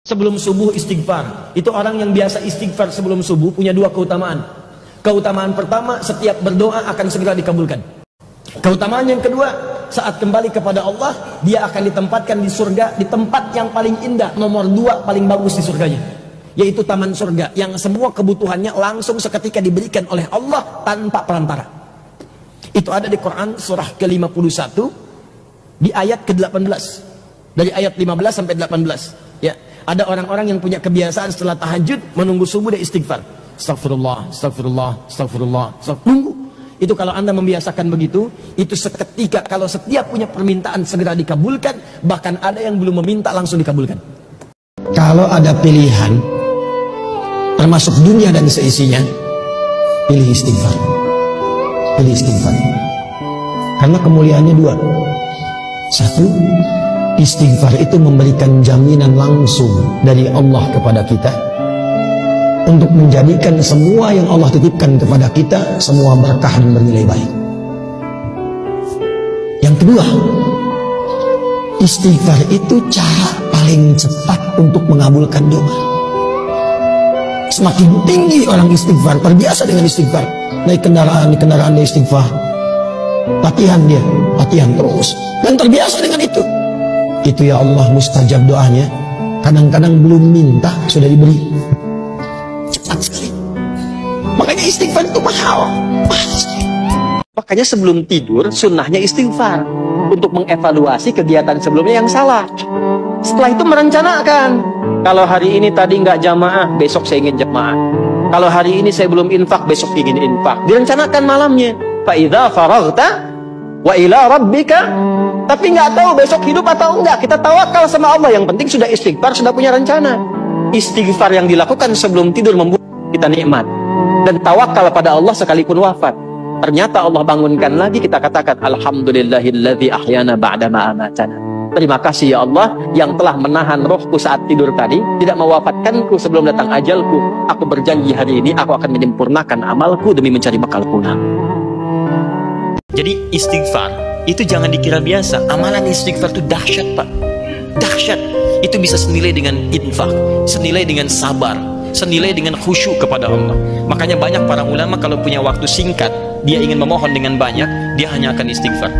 Sebelum subuh istighfar. Itu orang yang biasa istighfar sebelum subuh punya dua keutamaan. Keutamaan pertama, setiap berdoa akan segera dikabulkan. Keutamaan yang kedua, saat kembali kepada Allah, dia akan ditempatkan di surga, di tempat yang paling indah, nomor 2 paling bagus di surganya, yaitu taman surga, yang semua kebutuhannya langsung seketika diberikan oleh Allah tanpa perantara. Itu ada di Quran surah ke-51 di ayat ke-18, dari ayat 15 sampai 18. Ya, ada orang-orang yang punya kebiasaan setelah tahajud menunggu subuh dan istighfar. Astagfirullah, astagfirullah, astagfirullah, nunggu. Itu kalau Anda membiasakan begitu, itu seketika kalau setiap punya permintaan segera dikabulkan, bahkan ada yang belum meminta langsung dikabulkan. Kalau ada pilihan, termasuk dunia dan seisinya, pilih istighfar. Pilih istighfar. Karena kemuliaannya dua. Satu, istighfar itu memberikan jaminan langsung dari Allah kepada kita untuk menjadikan semua yang Allah titipkan kepada kita semua berkah dan bernilai baik. Yang kedua, istighfar itu cara paling cepat untuk mengabulkan doa. Semakin tinggi orang istighfar, terbiasa dengan istighfar, naik kendaraan, di kendaraan dia istighfar, latihan terus, dan terbiasa dengan itu. Itu ya Allah mustajab doanya. Kadang-kadang belum minta sudah diberi. Cepat sekali. Makanya istighfar itu mahal. Makanya sebelum tidur sunnahnya istighfar, untuk mengevaluasi kegiatan sebelumnya yang salah. Setelah itu merencanakan, kalau hari ini tadi nggak jamaah, besok saya ingin jamaah. Kalau hari ini saya belum infak, besok ingin infak. Direncanakan malamnya. Fa idza faraghta wa ila rabbika. Tapi nggak tahu besok hidup atau enggak. Kita tawakal sama Allah. Yang penting sudah istighfar, sudah punya rencana. Istighfar yang dilakukan sebelum tidur membuat kita nikmat. Dan tawakal pada Allah sekalipun wafat. Ternyata Allah bangunkan lagi, kita katakan alhamdulillahilladzi ahyana ba'dama amatana. Terima kasih ya Allah yang telah menahan rohku saat tidur tadi, tidak mewafatkanku sebelum datang ajalku. Aku berjanji hari ini aku akan menyempurnakan amalku demi mencari bekal pulang. Jadi istighfar itu jangan dikira biasa. Amalan istighfar itu dahsyat, Pak. Dahsyat. Itu bisa senilai dengan infak, senilai dengan sabar, senilai dengan khusyuk kepada Allah. Makanya banyak para ulama kalau punya waktu singkat, dia ingin memohon dengan banyak, dia hanya akan istighfar.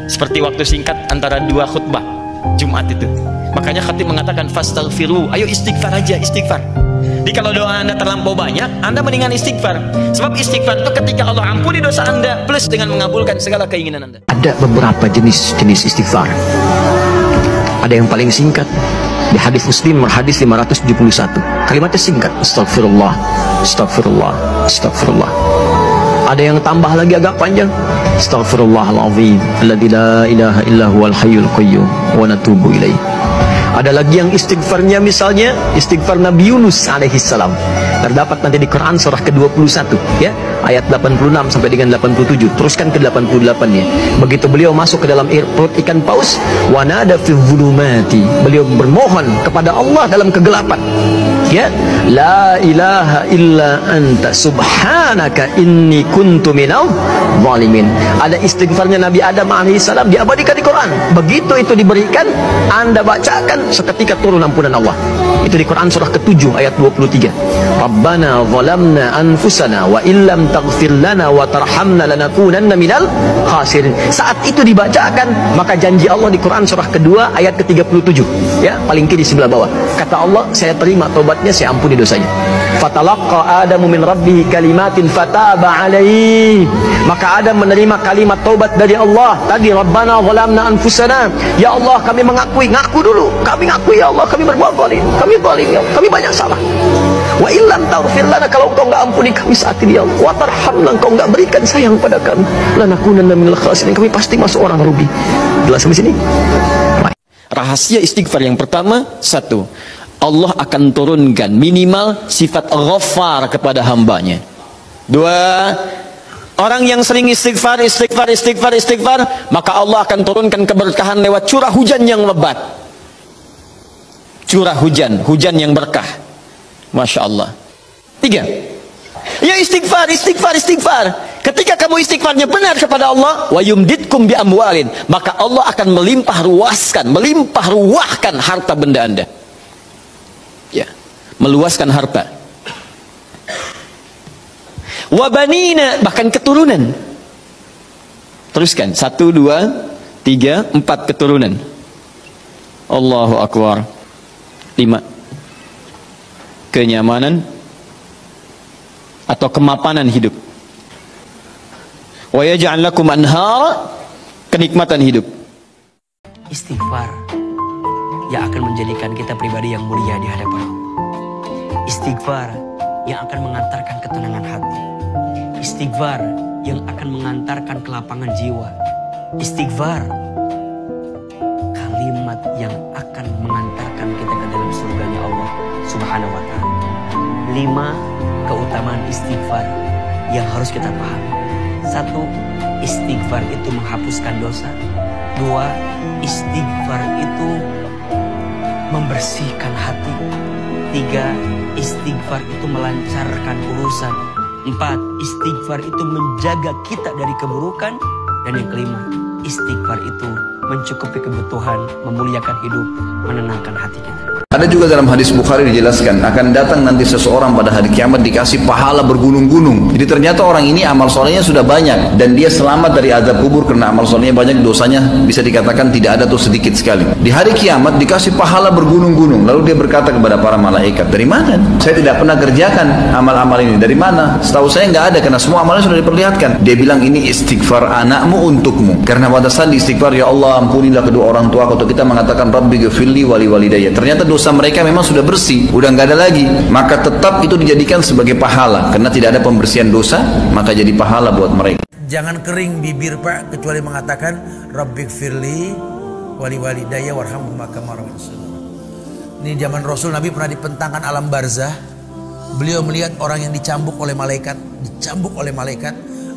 Seperti waktu singkat antara 2 khutbah Jumat itu. Makanya khatib mengatakan fastaghfiru, ayo istighfar aja, istighfar. Jadi kalau doa Anda terlampau banyak, Anda mendingan istighfar. Sebab istighfar itu ketika Allah ampuni dosa Anda plus dengan mengabulkan segala keinginan Anda. Ada beberapa jenis istighfar. Ada yang paling singkat. Di hadis Muslim, hadis 571. Kalimatnya singkat. Astagfirullah, astagfirullah, astagfirullah. Ada yang tambah lagi agak panjang. Astaghfirullahaladzim, alladzi la ilaha illa huwal hayyul qayyum wa natubu ilaih. Ada lagi yang istighfarnya misalnya istighfar Nabi Yunus alaihissalam. Terdapat nanti di Quran surah ke-21 ya, ayat 86 sampai dengan 87. Teruskan ke 88-nya. Begitu beliau masuk ke dalam perut ikan paus, wa nada fi dzulumati. Beliau bermohon kepada Allah dalam kegelapan. Ya, la ilaha illa anta subhanaka inni kuntu minadh zalimin. Ada istighfarnya Nabi Adam alaihissalam diabadikan di Quran. Begitu itu diberikan, Anda bacakan, seketika turun ampunan Allah. Itu di Quran surah ke-7 ayat 23. Rabbana zalamna anfusana wa illam taghfir lana wa tarhamna lanakunanna minal khasirin. Saat itu dibacakan, maka janji Allah di Quran surah kedua ayat ke-37 ya, paling kiri sebelah bawah. Kata Allah, saya terima taubatnya, saya ampuni dosanya. Fatalaqqa Adamu min rabbih kalimatin fataba alaihi. Maka Adam menerima kalimat taubat dari Allah. Tadi Rabbana zalamna anfusana. Ya Allah, kami mengakui, ngaku dulu. Kami ngakui ya Allah, kami berbuat zalim. Kami zalim ya Allah, kami banyak salah. Wa illam taghfir lana, kalau engkau enggak ampuni kami saat ini ya Allah, wa tarhamna, engkau enggak berikan sayang pada kami, lanakunanna minal khasirin, kami pasti masuk orang rugi. Jelas sampai sini? Rahasia istighfar yang pertama, satu, Allah akan turunkan minimal sifat ghafar kepada hambanya. Dua, orang yang sering istighfar, maka Allah akan turunkan keberkahan lewat curah hujan yang lebat. Curah hujan, hujan yang berkah. Masya Allah. Tiga, ya istighfar. Ketika kamu istighfarnya benar kepada Allah, wa yumditkum bi amwalin, maka Allah akan melimpah ruahkan harta benda Anda. Ya, meluaskan harta. Wabanina, bahkan keturunan. Teruskan, 1, 2, 3, 4 keturunan. Allahu Akbar. 5. Kenyamanan atau kemapanan hidup. Wa yaj'al lakum anhara, kenikmatan hidup. Istighfar yang akan menjadikan kita pribadi yang mulia di hadapan Allah. Istighfar yang akan mengantarkan ketenangan hati. Istighfar yang akan mengantarkan kelapangan jiwa. Istighfar, kalimat yang akan mengantarkan kita ke dalam surganya Allah Subhanahu wa ta'ala. 5 keutamaan istighfar yang harus kita pahami. 1, istighfar itu menghapuskan dosa. 2, istighfar itu membersihkan hati. 3, istighfar itu melancarkan urusan. 4, istighfar itu menjaga kita dari keburukan. Dan yang kelima, istighfar itu mencukupi kebutuhan, memuliakan hidup, menenangkan hati kita. Ada juga dalam hadis Bukhari dijelaskan akan datang nanti seseorang pada hari kiamat dikasih pahala bergunung-gunung. Jadi ternyata orang ini amal solehnya sudah banyak dan dia selamat dari azab kubur karena amal solehnya banyak, dosanya bisa dikatakan tidak ada atau sedikit sekali. Di hari kiamat dikasih pahala bergunung-gunung. Lalu dia berkata kepada para malaikat, dari mana? Saya tidak pernah kerjakan amal-amal ini. Dari mana? Setahu saya nggak ada karena semua amalnya sudah diperlihatkan. Dia bilang ini istighfar anakmu untukmu. Karena pada saat istighfar, ya Allah ampunilah kedua orang tua atau kita mengatakan Rabbi ghfirli wali walidayya. Ternyata dosa mereka memang sudah bersih, udah nggak ada lagi, maka tetap itu dijadikan sebagai pahala karena tidak ada pembersihan dosa, maka jadi pahala buat mereka. Jangan kering bibir Pak, kecuali mengatakan Rabbighfirli wali walidayya warhamhuma kama rabbayani. Ini zaman Rasul, Nabi pernah dipentangkan alam barzah. Beliau melihat orang yang dicambuk oleh malaikat,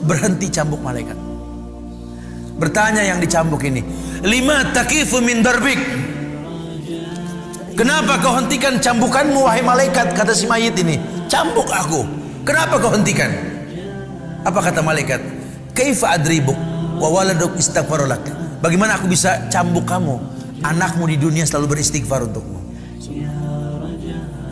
berhenti cambuk malaikat. Bertanya yang dicambuk ini, lima takifu min darbik. Kenapa kau hentikan cambukanmu wahai malaikat? Kata si mayit ini, cambuk aku. Kenapa kau hentikan? Apa kata malaikat? Kaifa adribuk wa waladuk istighfarulak. Bagaimana aku bisa cambuk kamu? Anakmu di dunia selalu beristighfar untukmu.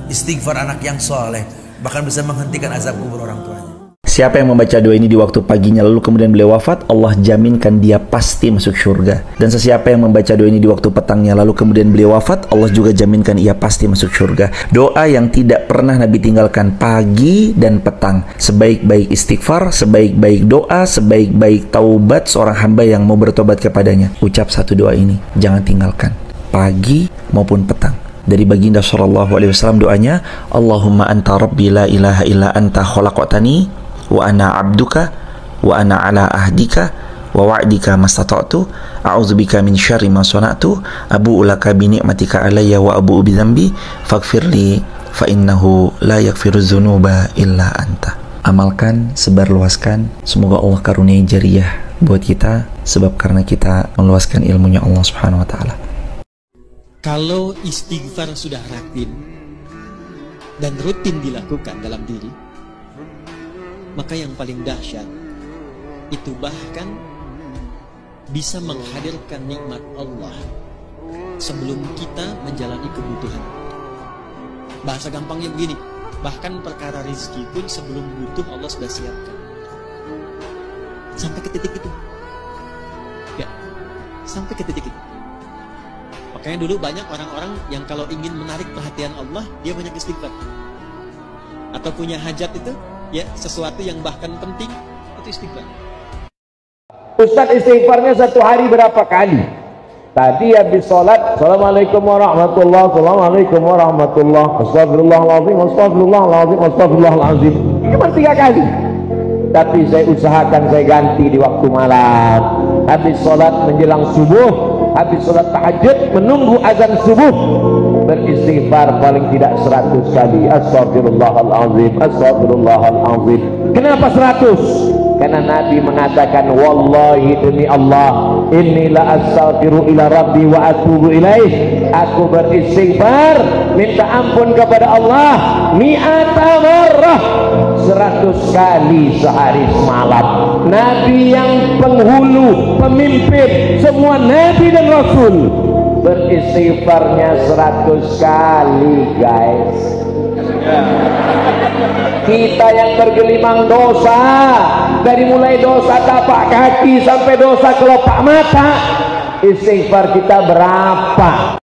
Istighfar anak yang soleh bahkan bisa menghentikan azab kubur orang tuanya. Siapa yang membaca doa ini di waktu paginya lalu kemudian beliau wafat, Allah jaminkan dia pasti masuk surga. Dan sesiapa yang membaca doa ini di waktu petangnya lalu kemudian beliau wafat, Allah juga jaminkan ia pasti masuk surga. Doa yang tidak pernah Nabi tinggalkan pagi dan petang. Sebaik-baik istighfar, sebaik-baik doa, sebaik-baik taubat seorang hamba yang mau bertobat kepadanya. Ucap satu doa ini, jangan tinggalkan pagi maupun petang. Dari baginda sallallahu alaihi wasallam doanya, Allahumma anta rabbi la ilaha illa anta khalaqtani wa ana abduka wa ana ala ahdika wa wa'dika mastata'tu a'udzubika min syarri ma sana'tu abu'u laka bi ni'matika alayya wa abu'u bi dzambi faghfirli fa innahu la yaghfiru dzunuba illa anta. Amalkan, sebarluaskan, semoga Allah karuniai jariah buat kita sebab karena kita meluaskan ilmunya Allah Subhanahu wa taala. Kalau istighfar sudah rutin dan rutin dilakukan dalam diri, maka yang paling dahsyat itu bahkan bisa menghadirkan nikmat Allah sebelum kita menjalani kebutuhan. Bahasa gampangnya begini, bahkan perkara rezeki pun sebelum butuh Allah sudah siapkan. Sampai ke titik itu. Ya, sampai ke titik itu. Makanya dulu banyak orang-orang yang kalau ingin menarik perhatian Allah, dia banyak istighfar. Atau punya hajat itu, ya sesuatu yang bahkan penting, itu istighfar. Ustaz istighfarnya satu hari berapa kali? Tadi habis sholat, Assalamualaikum warahmatullahi wabarakatuh, Assalamualaikum warahmatullahi wabarakatuh, Astagfirullahaladzim, Astagfirullahaladzim, Astagfirullahaladzim. Cuma 3 kali. Tapi saya usahakan saya ganti di waktu malam. Habis sholat menjelang subuh, habis sholat tahajud menunggu azan subuh, beristighfar paling tidak 100 kali. Astagfirullahaladzim, Astagfirullahaladzim. Kenapa 100? Karena Nabi mengatakan, wallahi demi Allah, inilah astaghfiru ila rabbi wa atubu ilaih. Aku beristighfar, minta ampun kepada Allah mi'ata marrah, 100 kali sehari semalam. Nabi yang penghulu, pemimpin semua Nabi dan Rasul, beristighfarnya 100 kali guys. Kita yang bergelimang dosa, dari mulai dosa tapak kaki sampai dosa kelopak mata, istighfar kita berapa?